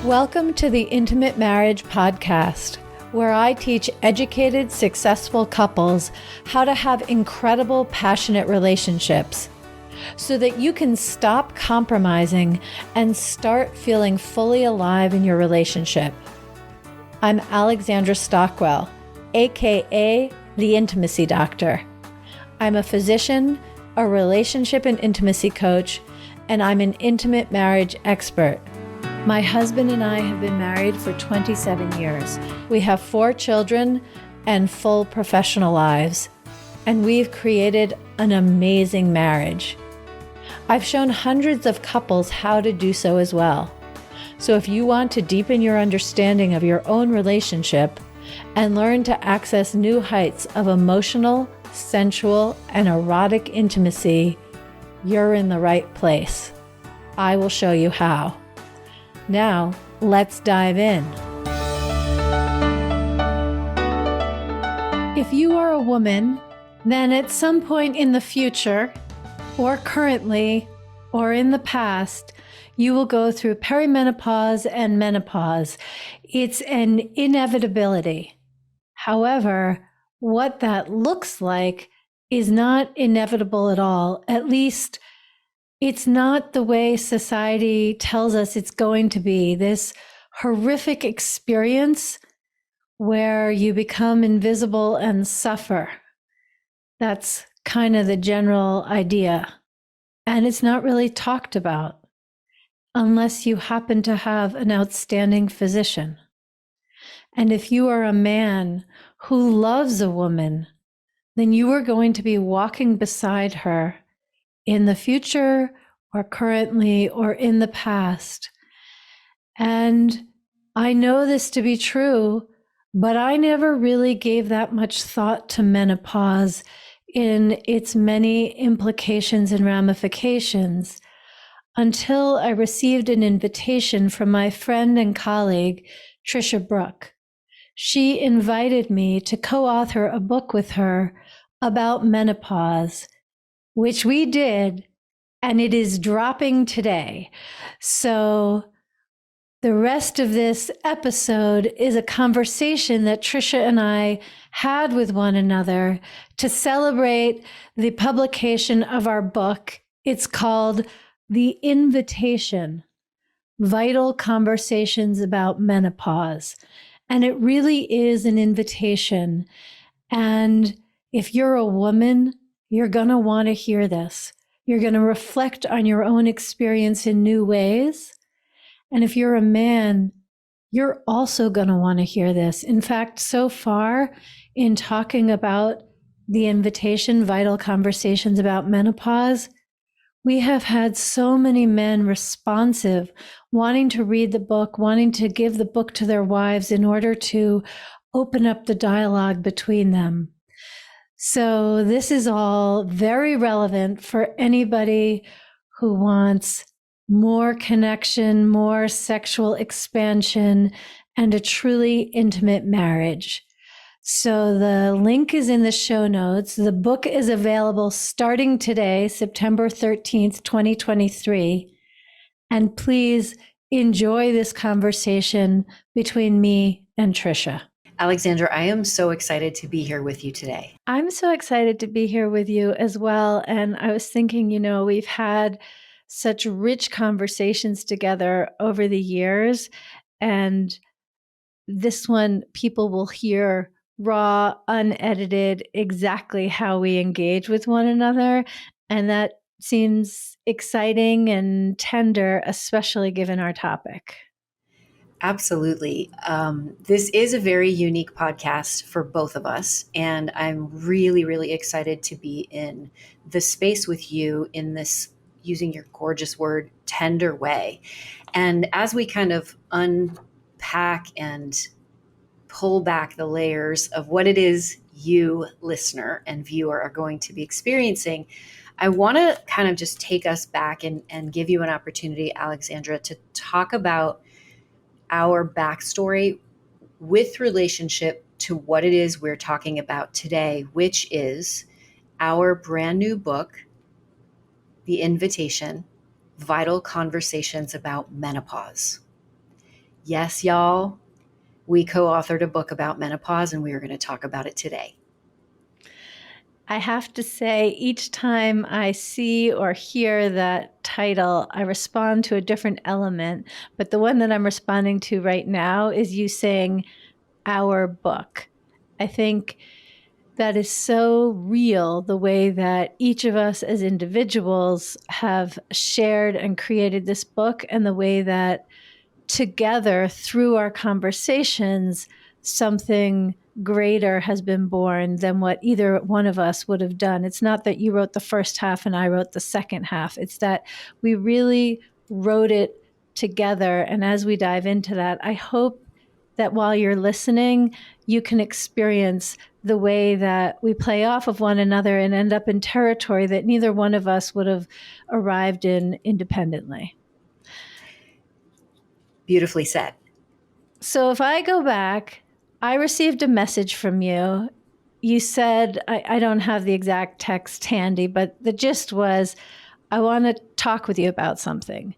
Welcome to the Intimate Marriage Podcast, where I teach educated, successful couples how to have incredible, passionate relationships so that you can stop compromising and start feeling fully alive in your relationship. I'm Alexandra Stockwell, aka the Intimacy Doctor. I'm a physician, a relationship and intimacy coach, and I'm an intimate marriage expert. My husband and I have been married for 27 years. We have 4 children and full professional lives, and we've created an amazing marriage. I've shown hundreds of couples how to do so as well. So if you want to deepen your understanding of your own relationship and learn to access new heights of emotional, sensual, and erotic intimacy, you're in the right place. I will show you how. Now, let's dive in. If you are a woman, then at some point in the future, or currently, or in the past, you will go through perimenopause and menopause. It's an inevitability. However, what that looks like is not inevitable at all. At least it's not the way society tells us it's going to be. This horrific experience where you become invisible and suffer. That's kind of the general idea. And it's not really talked about unless you happen to have an outstanding physician. And if you are a man who loves a woman, then you are going to be walking beside her in the future or currently or in the past. And I know this to be true, but I never really gave that much thought to menopause in its many implications and ramifications until I received an invitation from my friend and colleague, Tricia Brouk. She invited me to co-author a book with her about menopause, which we did, and it is dropping today. So the rest of this episode is a conversation that Tricia and I had with one another to celebrate the publication of our book. It's called The Invitation: Vital Conversations About Menopause. And it really is an invitation. And if you're a woman, you're going to want to hear this. You're going to reflect on your own experience in new ways. And if you're a man, you're also going to want to hear this. In fact, so far in talking about the invitation, Vital Conversations About Menopause, we have had so many men responsive, wanting to read the book, wanting to give the book to their wives in order to open up the dialogue between them. So this is all very relevant for anybody who wants more connection, more sexual expansion, and a truly intimate marriage. So the link is in the show notes. The book is available starting today, September 13th, 2023. And please enjoy this conversation between me and Tricia. Alexandra, I am so excited to be here with you today. I'm so excited to be here with you as well. And I was thinking, we've had such rich conversations together over the years. And this one, people will hear raw, unedited, exactly how we engage with one another. And that seems exciting and tender, especially given our topic. Absolutely. This is a very unique podcast for both of us. And I'm really, really excited to be in the space with you in this, using your gorgeous word, tender way. And as we kind of unpack and pull back the layers of what it is you, listener and viewer, are going to be experiencing, I want to kind of just take us back and give you an opportunity, Alexandra, to talk about our backstory with relationship to what it is we're talking about today, which is our brand new book, The Invitation: Vital Conversations About Menopause. Yes, y'all, we co-authored a book about menopause, and we are going to talk about it today. I have to say, each time I see or hear that title, I respond to a different element. But the one that I'm responding to right now is you saying our book. I think that is so real, the way that each of us as individuals have shared and created this book, and the way that together through our conversations, something greater has been born than what either one of us would have done. It's not that you wrote the first half and I wrote the second half. It's that we really wrote it together. And as we dive into that, I hope that while you're listening, you can experience the way that we play off of one another and end up in territory that neither one of us would have arrived in independently. Beautifully said. So if I go back, I received a message from you. You said, I don't have the exact text handy, but the gist was, I want to talk with you about something.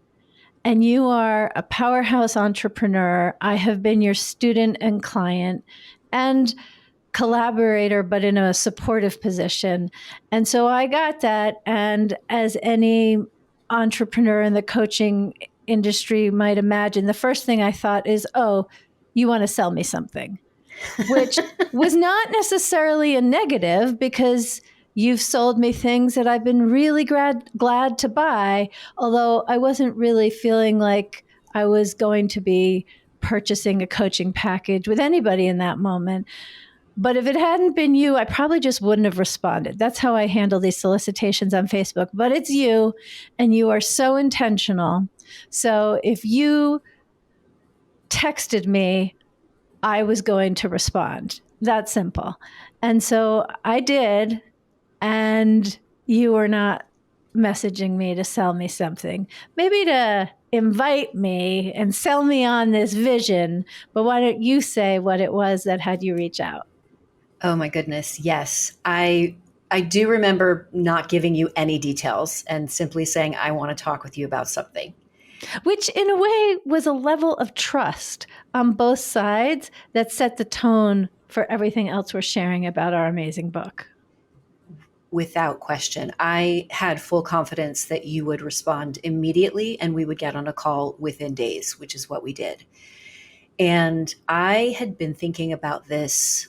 And you are a powerhouse entrepreneur. I have been your student and client and collaborator, but in a supportive position. And so I got that. And as any entrepreneur in the coaching industry might imagine, the first thing I thought is, oh, you want to sell me something, which was not necessarily a negative, because you've sold me things that I've been really glad to buy, although I wasn't really feeling like I was going to be purchasing a coaching package with anybody in that moment. But if it hadn't been you, I probably just wouldn't have responded. That's how I handle these solicitations on Facebook. But it's you, and you are so intentional. So if you texted me, I was going to respond. That simple. And so I did, and you were not messaging me to sell me something, maybe to invite me and sell me on this vision. But why don't you say what it was that had you reach out? Oh my goodness. Yes. I do remember not giving you any details and simply saying, I want to talk with you about something. Which in a way was a level of trust on both sides that set the tone for everything else we're sharing about our amazing book. Without question. I had full confidence that you would respond immediately and we would get on a call within days, which is what we did. And I had been thinking about this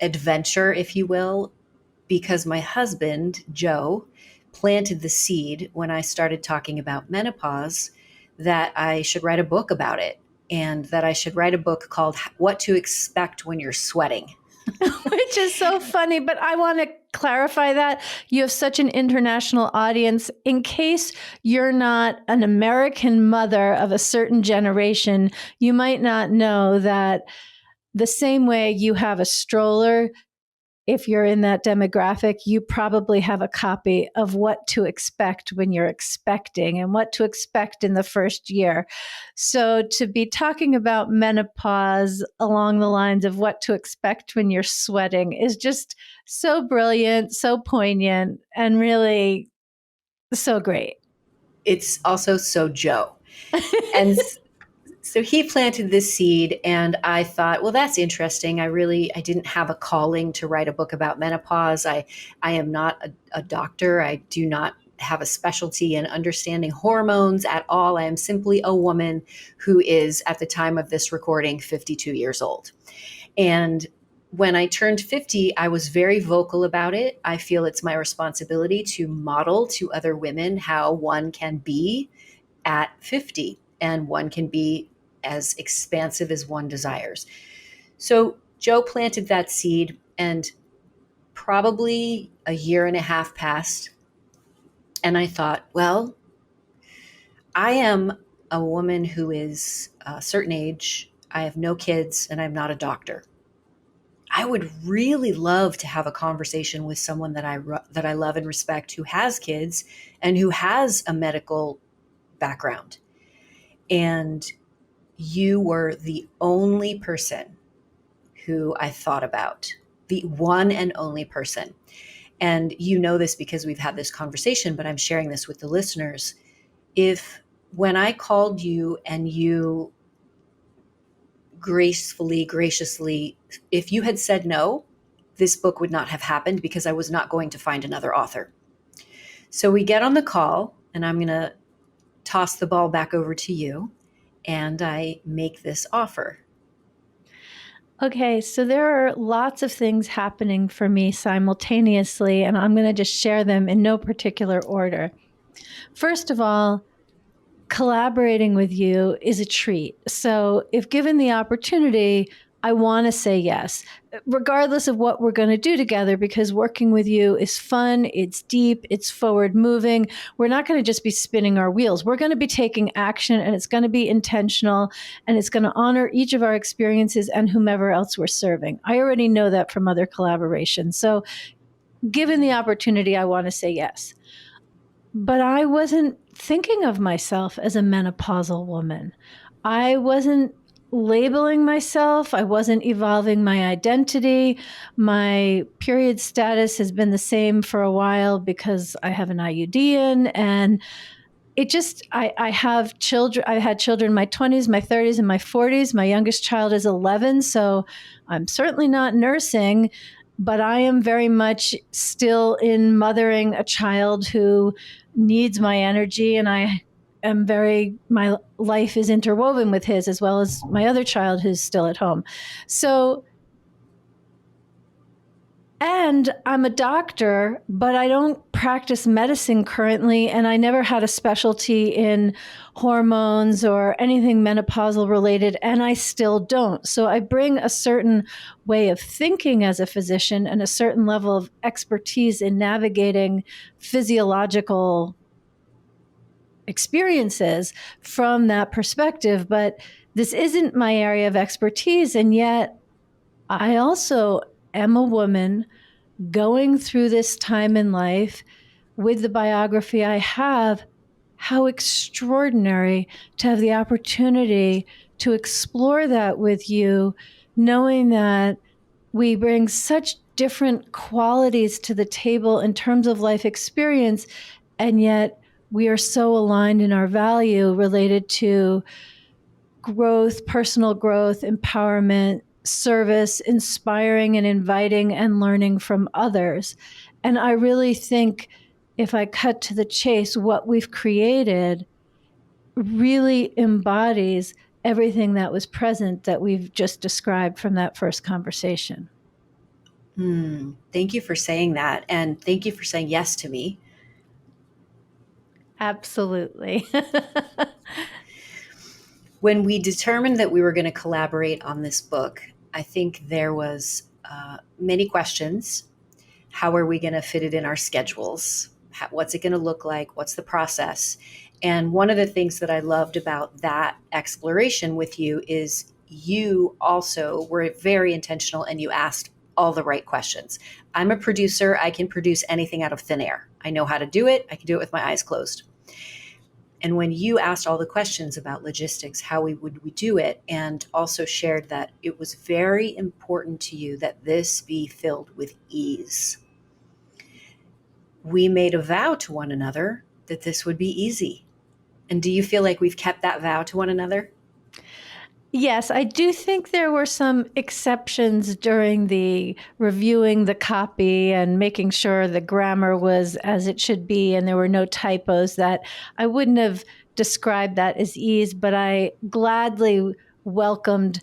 adventure, if you will, because my husband, Joe, planted the seed when I started talking about menopause that I should write a book about it, and that I should write a book called What to Expect When You're Sweating. Which is so funny, but I want to clarify that you have such an international audience. In case you're not an American mother of a certain generation, you might not know that the same way you have a stroller, if you're in that demographic, you probably have a copy of What to Expect When You're Expecting and What to Expect in the First Year. So to be talking about menopause along the lines of What to Expect When You're Sweating is just so brilliant, so poignant, and really so great. It's also so Joe. And so he planted this seed, and I thought, well, that's interesting. I didn't have a calling to write a book about menopause. I am not a doctor. I do not have a specialty in understanding hormones at all. I am simply a woman who is, at the time of this recording, 52 years old. And when I turned 50, I was very vocal about it. I feel it's my responsibility to model to other women how one can be at 50, and one can be as expansive as one desires. So Joe planted that seed, and probably a year and a half passed. And I thought, well, I am a woman who is a certain age. I have no kids, and I'm not a doctor. I would really love to have a conversation with someone that I love and respect, who has kids and who has a medical background. And you were the only person who I thought about, the one and only person. And you know this because we've had this conversation, but I'm sharing this with the listeners. If when I called you and you graciously, if you had said no, this book would not have happened because I was not going to find another author. So we get on the call, and I'm going to toss the ball back over to you, and I make this offer. Okay, so there are lots of things happening for me simultaneously, and I'm going to just share them in no particular order. First of all, collaborating with you is a treat. So, if given the opportunity, I want to say yes, regardless of what we're going to do together, because working with you is fun, it's deep, it's forward moving. We're not going to just be spinning our wheels. We're going to be taking action, and it's going to be intentional, and it's going to honor each of our experiences and whomever else we're serving. I already know that from other collaborations. So, given the opportunity, I want to say yes. But I wasn't thinking of myself as a menopausal woman. I wasn't labeling myself. I wasn't evolving my identity. My period status has been the same for a while because I have an IUD in, and it just, I have children. I had children in my 20s, my 30s, and my 40s. My youngest child is 11. So I'm certainly not nursing, but I am very much still in mothering a child who needs my energy. And my life is interwoven with his, as well as my other child who's still at home. So, and I'm a doctor, but I don't practice medicine currently, and I never had a specialty in hormones or anything menopausal related, and I still don't. So I bring a certain way of thinking as a physician and a certain level of expertise in navigating physiological experiences from that perspective. But this isn't my area of expertise, and yet I also am a woman going through this time in life with the biography I have. How extraordinary to have the opportunity to explore that with you, knowing that we bring such different qualities to the table in terms of life experience, and yet we are so aligned in our value related to growth, personal growth, empowerment, service, inspiring and inviting and learning from others. And I really think, if I cut to the chase, what we've created really embodies everything that was present that we've just described from that first conversation. Thank you for saying that. And thank you for saying yes to me. Absolutely. When we determined that we were going to collaborate on this book, I think there was many questions. How are we going to fit it in our schedules? What's it going to look like? What's the process? And one of the things that I loved about that exploration with you is you also were very intentional, and you asked all the right questions. I'm a producer. I can produce anything out of thin air. I know how to do it. I can do it with my eyes closed. And when you asked all the questions about logistics, how would we do it, and also shared that it was very important to you that this be filled with ease, we made a vow to one another that this would be easy. And do you feel like we've kept that vow to one another? Yes, I do think there were some exceptions during the reviewing the copy and making sure the grammar was as it should be, and there were no typos that I wouldn't have described that as ease, but I gladly welcomed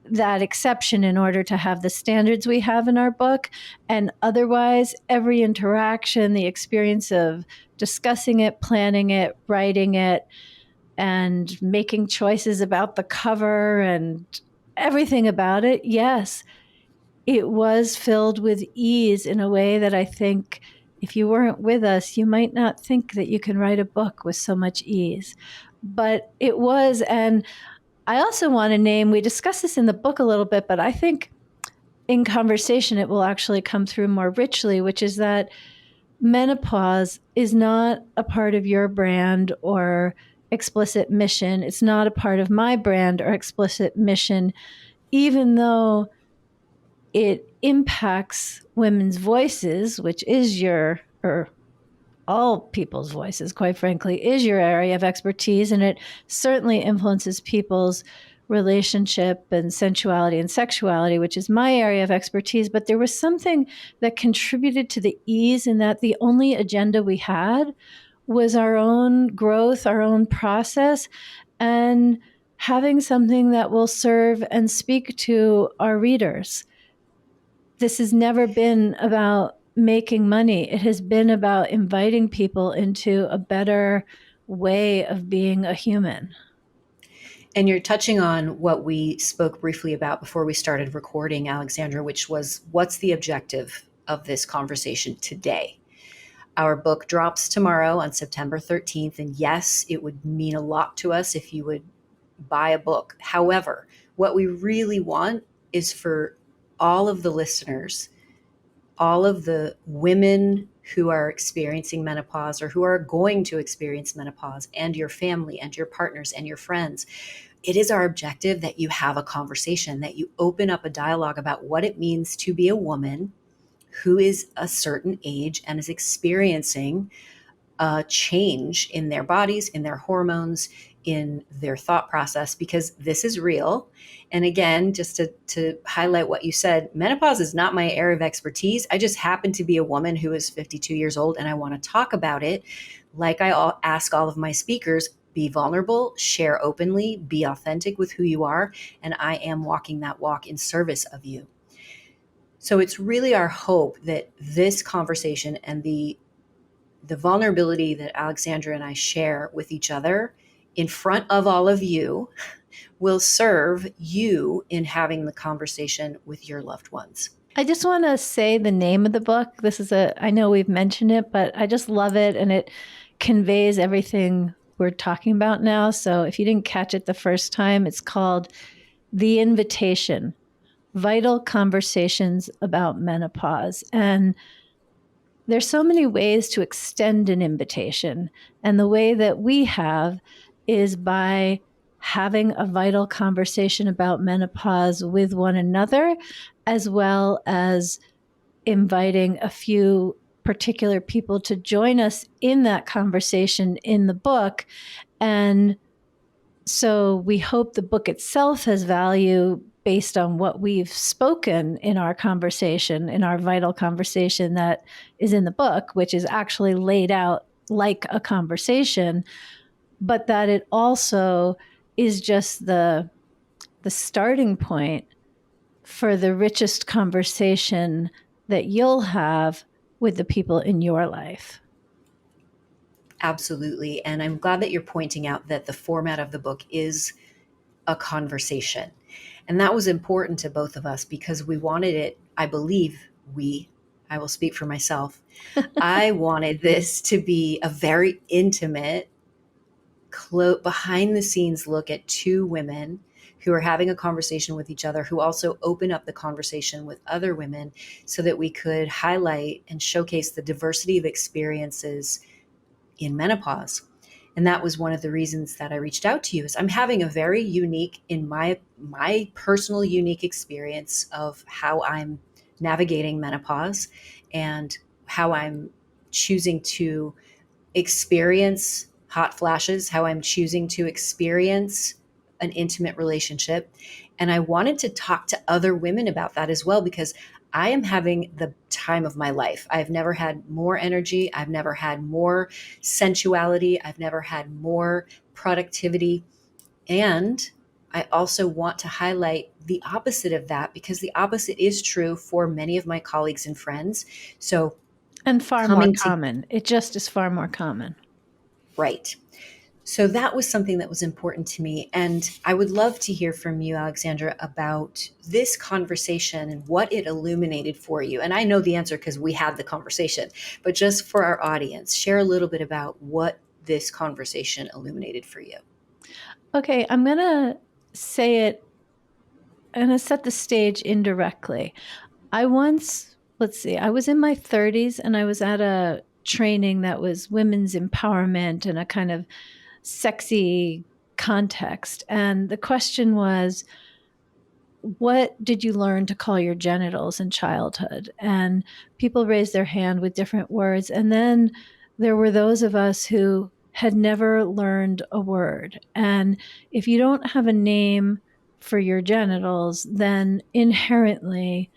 that exception in order to have the standards we have in our book. And otherwise, every interaction, the experience of discussing it, planning it, writing it, and making choices about the cover and everything about it, yes, it was filled with ease in a way that I think if you weren't with us, you might not think that you can write a book with so much ease. But it was. And I also want to name, we discussed this in the book a little bit, but I think in conversation it will actually come through more richly, which is that menopause is not a part of your brand or explicit mission. It's not a part of my brand or explicit mission, even though it impacts women's voices, which is your, or all people's voices, quite frankly, is your area of expertise. And it certainly influences people's relationship and sensuality and sexuality, which is my area of expertise. But there was something that contributed to the ease in that the only agenda we had was our own growth, our own process, and having something that will serve and speak to our readers. This has never been about making money. It has been about inviting people into a better way of being a human. And you're touching on what we spoke briefly about before we started recording, Alexandra, which was what's the objective of this conversation today? Our book drops tomorrow on September 13th. And yes, it would mean a lot to us if you would buy a book. However, what we really want is for all of the listeners, all of the women who are experiencing menopause or who are going to experience menopause, and your family and your partners and your friends. It is our objective that you have a conversation, that you open up a dialogue about what it means to be a woman who is a certain age and is experiencing a change in their bodies, in their hormones, in their thought process, because this is real. And again, just to highlight what you said, menopause is not my area of expertise. I just happen to be a woman who is 52 years old, and I want to talk about it. Like I ask all of my speakers, be vulnerable, share openly, be authentic with who you are. And I am walking that walk in service of you. So it's really our hope that this conversation and the vulnerability that Alexandra and I share with each other in front of all of you will serve you in having the conversation with your loved ones. I just want to say the name of the book. I know we've mentioned it, but I just love it. And it conveys everything we're talking about now. So if you didn't catch it the first time, it's called The Invitation: Vital Conversations About Menopause. And there's so many ways to extend an invitation. And the way that we have is by having a vital conversation about menopause with one another, as well as inviting a few particular people to join us in that conversation in the book. And so we hope the book itself has value based on what we've spoken in our conversation, in our vital conversation that is in the book, which is actually laid out like a conversation, but that it also is just the starting point for the richest conversation that you'll have with the people in your life. Absolutely. And I'm glad that you're pointing out that the format of the book is a conversation. And that was important to both of us because we wanted it, I believe I will speak for myself. I wanted this to be a very intimate, behind the scenes look at two women who are having a conversation with each other, who also open up the conversation with other women so that we could highlight and showcase the diversity of experiences in menopause. And that was one of the reasons that I reached out to you, is I'm having a very unique, in my personal unique experience of how I'm navigating menopause and how I'm choosing to experience hot flashes, how I'm choosing to experience an intimate relationship. And I wanted to talk to other women about that as well, because I am having the time of my life. I've never had more energy. I've never had more sensuality. I've never had more productivity. And I also want to highlight the opposite of that, because the opposite is true for many of my colleagues and friends. So, and far more common. It just is far more common. Right. So that was something that was important to me. And I would love to hear from you, Alexandra, about this conversation and what it illuminated for you. And I know the answer because we had the conversation, but just for our audience, share a little bit about what this conversation illuminated for you. Okay, I'm going to say it. I'm going to set the stage indirectly. I was in my 30s and I was at a training that was women's empowerment in a kind of sexy context. And the question was, what did you learn to call your genitals in childhood? And people raised their hand with different words. And then there were those of us who had never learned a word. And if you don't have a name for your genitals, then inherently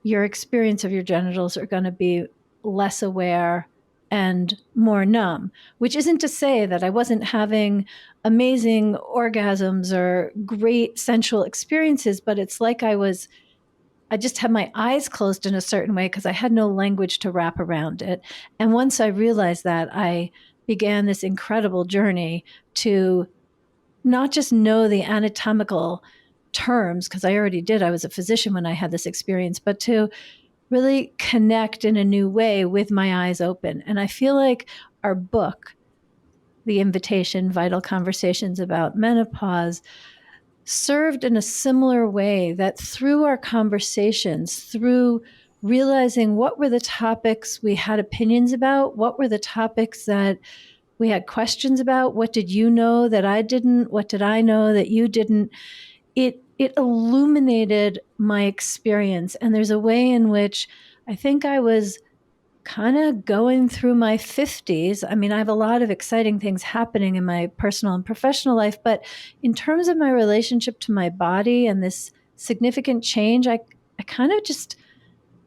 your experience of your genitals are going to be less aware and more numb, which isn't to say that I wasn't having amazing orgasms or great sensual experiences, but it's like I just had my eyes closed in a certain way because I had no language to wrap around it. And once I realized that, I began this incredible journey to not just know the anatomical terms, because I already did. I was a physician when I had this experience, but to really connect in a new way with my eyes open. And I feel like our book, The Invitation, Vital Conversations About Menopause, served in a similar way, that through our conversations, through realizing what were the topics we had opinions about, what were the topics that we had questions about, what did you know that I didn't, what did I know that you didn't, it illuminated my experience. And there's a way in which I think I was kind of going through my 50s. I mean, I have a lot of exciting things happening in my personal and professional life, but in terms of my relationship to my body and this significant change, I kind of just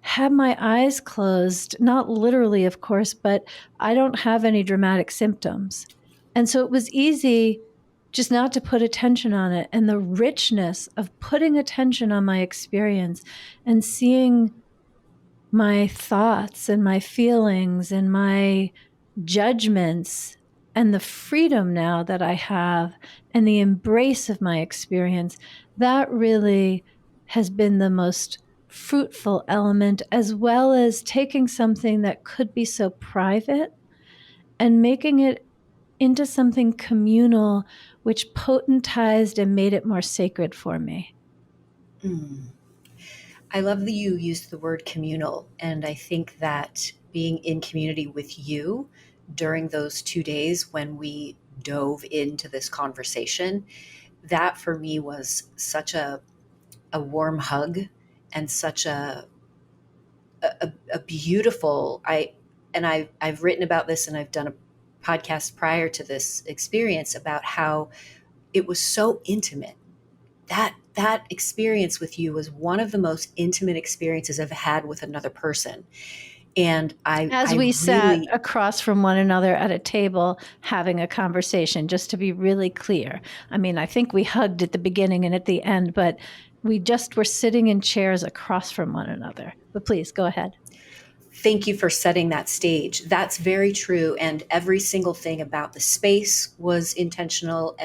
had my eyes closed, not literally, of course, but I don't have any dramatic symptoms. And so it was easy just not to put attention on it. And the richness of putting attention on my experience and seeing my thoughts and my feelings and my judgments and the freedom now that I have and the embrace of my experience, that really has been the most fruitful element, as well as taking something that could be so private and making it into something communal, which potentized and made it more sacred for me. Mm. I love that you used the word communal. And I think that being in community with you during those 2 days when we dove into this conversation, that for me was such a warm hug and such a beautiful, I've written about this and I've done a podcast prior to this experience about how it was so intimate. That experience with you was one of the most intimate experiences I've had with another person. And As I we sat really, across from one another at a table having a conversation, just to be really clear. I mean, I think we hugged at the beginning and at the end, but we just were sitting in chairs across from one another. But please go ahead. thank you for setting that stage. That's very true. And every single thing about the space was intentional.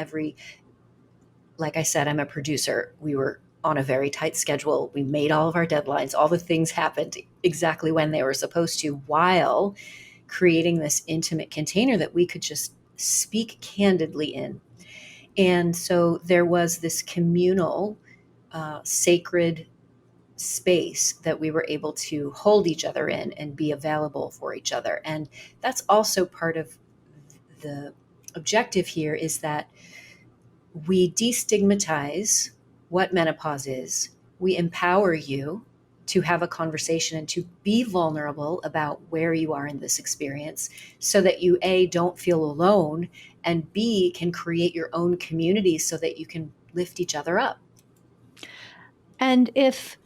Like I said, I'm a producer. We were on a very tight schedule. We made all of our deadlines. All the things happened exactly when they were supposed to, while creating this intimate container that we could just speak candidly in. And so there was this communal, sacred space that we were able to hold each other in and be available for each other. And that's also part of the objective here, is that we destigmatize what menopause is. We empower you to have a conversation and to be vulnerable about where you are in this experience, so that you, A, don't feel alone, and B, can create your own community so that you can lift each other up. And if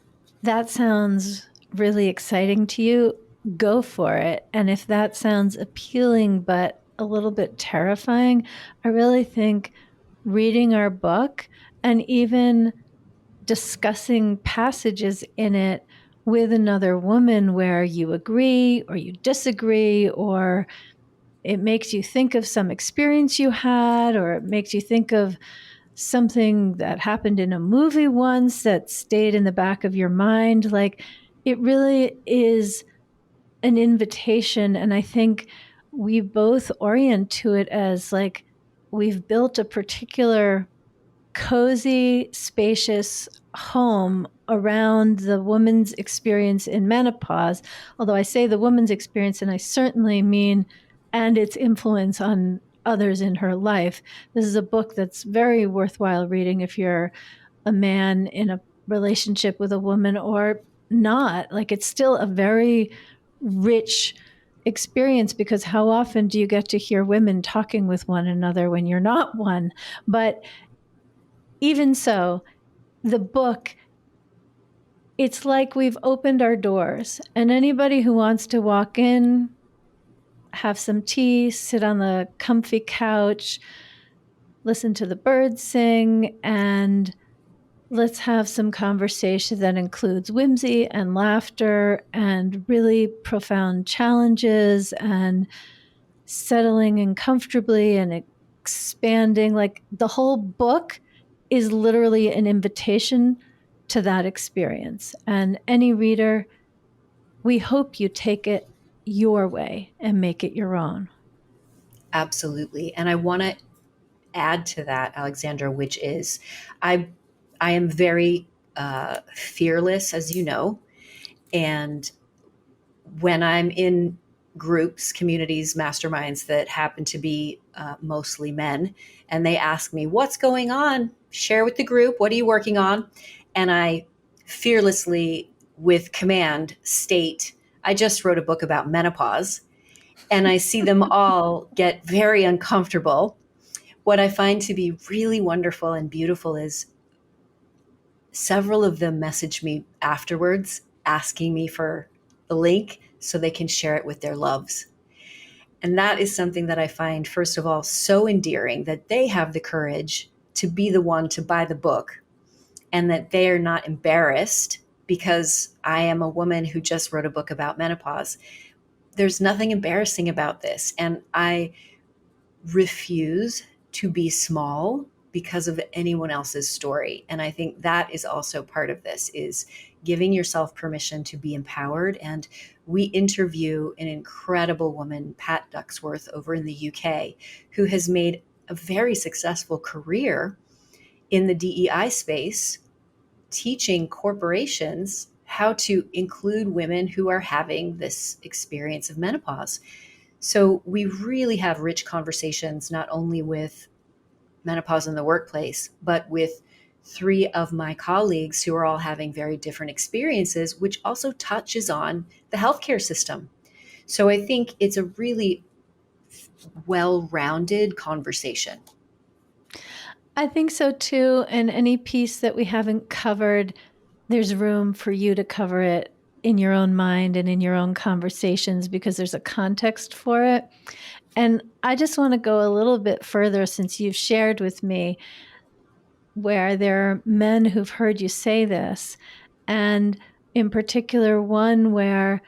that sounds really exciting to you, go for it. And if that sounds appealing but a little bit terrifying, I really think reading our book and even discussing passages in it with another woman where you agree or you disagree, or it makes you think of some experience you had, or it makes you think of something that happened in a movie once that stayed in the back of your mind. Like, it really is an invitation. And I think we both orient to it as like we've built a particular cozy, spacious home around the woman's experience in menopause. Although I say the woman's experience, and I certainly mean, and its influence on others in her life. This is a book that's very worthwhile reading if you're a man in a relationship with a woman or not. Like, it's still a very rich experience, because how often do you get to hear women talking with one another when you're not one? But even so, the book, it's like we've opened our doors, and anybody who wants to walk in, have some tea, sit on the comfy couch, listen to the birds sing, and let's have some conversation that includes whimsy and laughter and really profound challenges and settling in comfortably and expanding. Like, the whole book is literally an invitation to that experience. And any reader, we hope you take it your way and make it your own. Absolutely. And I want to add to that, Alexandra, which is I I am very fearless, as you know, and when I'm in groups, communities, masterminds that happen to be mostly men, and they ask me, "What's going on? Share with the group. What are you working on?" And I fearlessly, with command, state, "I just wrote a book about menopause." And I see them all get very uncomfortable. What I find to be really wonderful and beautiful is several of them message me afterwards asking me for the link so they can share it with their loves. And that is something that I find, first of all, so endearing, that they have the courage to be the one to buy the book and that they are not embarrassed because I am a woman who just wrote a book about menopause. There's nothing embarrassing about this. And I refuse to be small because of anyone else's story. And I think that is also part of this, is giving yourself permission to be empowered. And we interview an incredible woman, Pat Ducksworth, over in the UK, who has made a very successful career in the DEI space, teaching corporations how to include women who are having this experience of menopause. So we really have rich conversations, not only with menopause in the workplace, but with three of my colleagues who are all having very different experiences, which also touches on the healthcare system. So I think it's a really well-rounded conversation. I think so too. And any piece that we haven't covered, there's room for you to cover it in your own mind and in your own conversations, because there's a context for it. And I just want to go a little bit further, since you've shared with me where there are men who've heard you say this, and in particular one where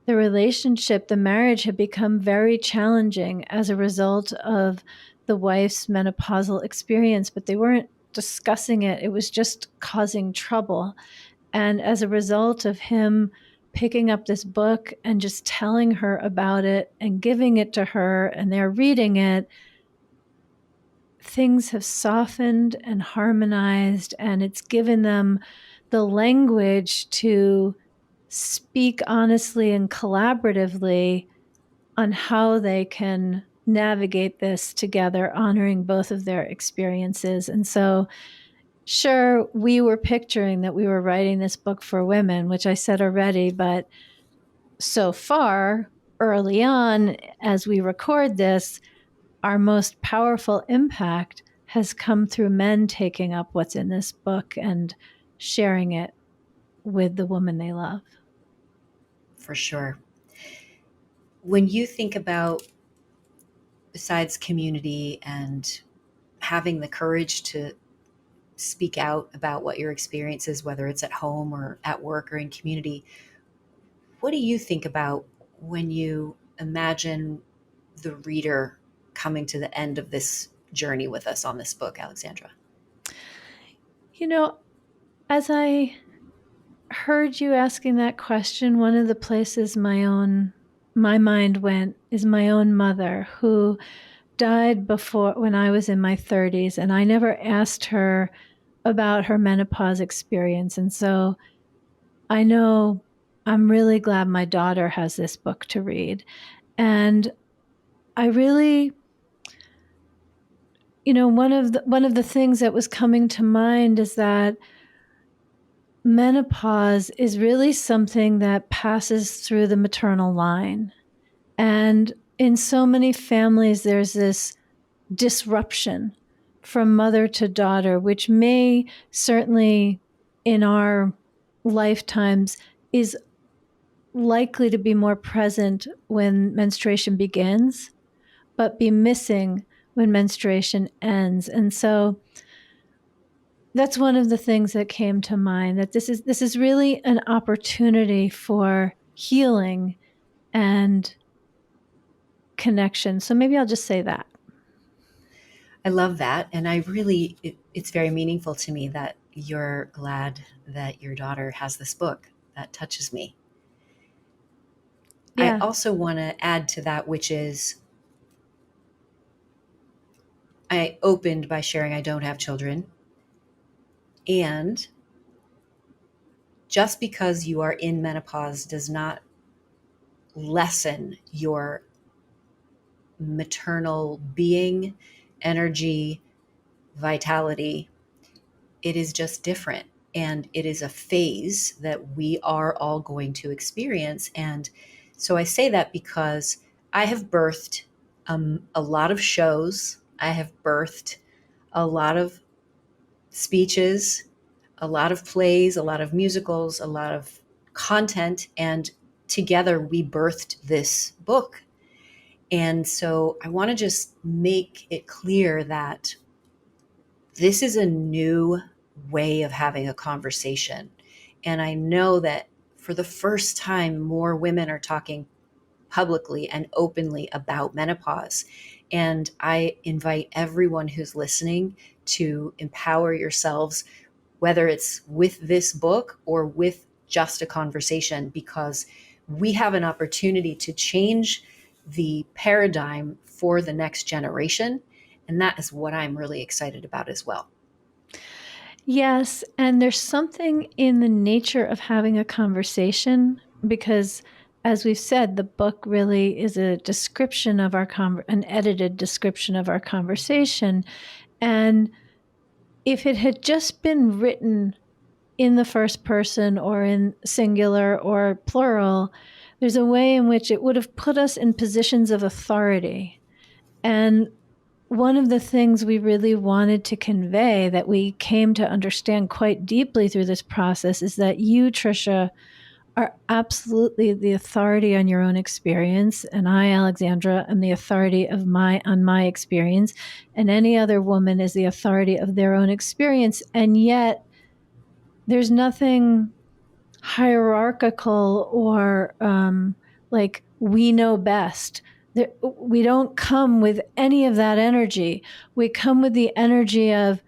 the relationship, the marriage, had become very challenging as a result of the wife's menopausal experience, but they weren't discussing it. It was just causing trouble. And as a result of him picking up this book and just telling her about it and giving it to her, and they're reading it, things have softened and harmonized, and it's given them the language to speak honestly and collaboratively on how they can navigate this together, honoring both of their experiences. And so, sure, we were picturing that we were writing this book for women, which I said already, but so far, early on, as we record this, our most powerful impact has come through men taking up what's in this book and sharing it with the woman they love. For sure. When you think about, besides community and having the courage to speak out about what your experience is, whether it's at home or at work or in community, what do you think about when you imagine the reader coming to the end of this journey with us on this book, Alexandra? You know, as I heard you asking that question, one of the places my mind went is my own mother, who died before, when I was in my 30s, and I never asked her about her menopause experience. And so I know I'm really glad my daughter has this book to read. And I really, one of the things that was coming to mind is that menopause is really something that passes through the maternal line. And in so many families, there's this disruption from mother to daughter, which may certainly in our lifetimes is likely to be more present when menstruation begins, but be missing when menstruation ends. And so that's one of the things that came to mind, that this is really an opportunity for healing and connection. So maybe I'll just say that. I love that. And it's very meaningful to me that you're glad that your daughter has this book. That touches me. Yeah. I also want to add to that, which is I opened by sharing I don't have children. And just because you are in menopause does not lessen your maternal being, energy, vitality. It is just different. And it is a phase that we are all going to experience. And so I say that because I have birthed a lot of shows. I have birthed a lot of speeches, a lot of plays, a lot of musicals, a lot of content. And together we birthed this book. And so I want to just make it clear that this is a new way of having a conversation. And I know that for the first time, more women are talking publicly and openly about menopause. And I invite everyone who's listening to empower yourselves, whether it's with this book or with just a conversation, because we have an opportunity to change the paradigm for the next generation. And that is what I'm really excited about as well. Yes. And there's something in the nature of having a conversation, because as we've said, the book really is a description of an edited description of our conversation. And if it had just been written in the first person or in singular or plural, there's a way in which it would have put us in positions of authority. And one of the things we really wanted to convey, that we came to understand quite deeply through this process, is that you, Tricia, are absolutely the authority on your own experience. And I, Alexandra, am the authority on my experience. And any other woman is the authority of their own experience. And yet there's nothing hierarchical or like we know best. We don't come with any of that energy. We come with the energy of,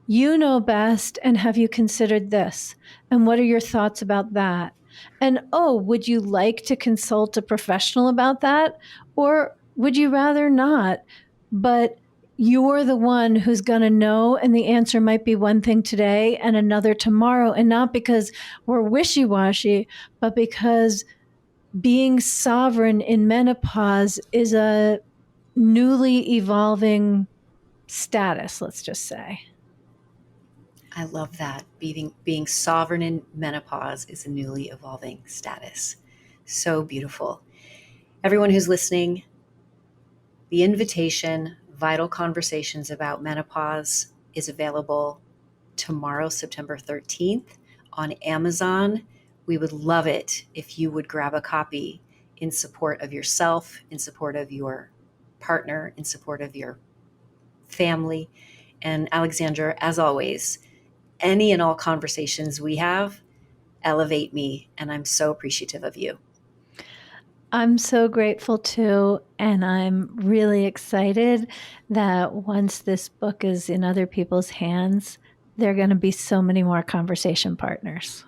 you know best, and have you considered this? And what are your thoughts about that? And oh, would you like to consult a professional about that? Or would you rather not? But you're the one who's going to know, and the answer might be one thing today and another tomorrow. And not because we're wishy-washy, but because being sovereign in menopause is a newly evolving status, let's just say. I love that. Being sovereign in menopause is a newly evolving status. So beautiful. Everyone who's listening, the invitation, Vital Conversations About Menopause, is available tomorrow, September 13th, on Amazon. We would love it if you would grab a copy in support of yourself, in support of your partner, in support of your family. And Alexandra, as always, any and all conversations we have elevate me, and I'm so appreciative of you. I'm so grateful too, and I'm really excited that once this book is in other people's hands, there are going to be so many more conversation partners.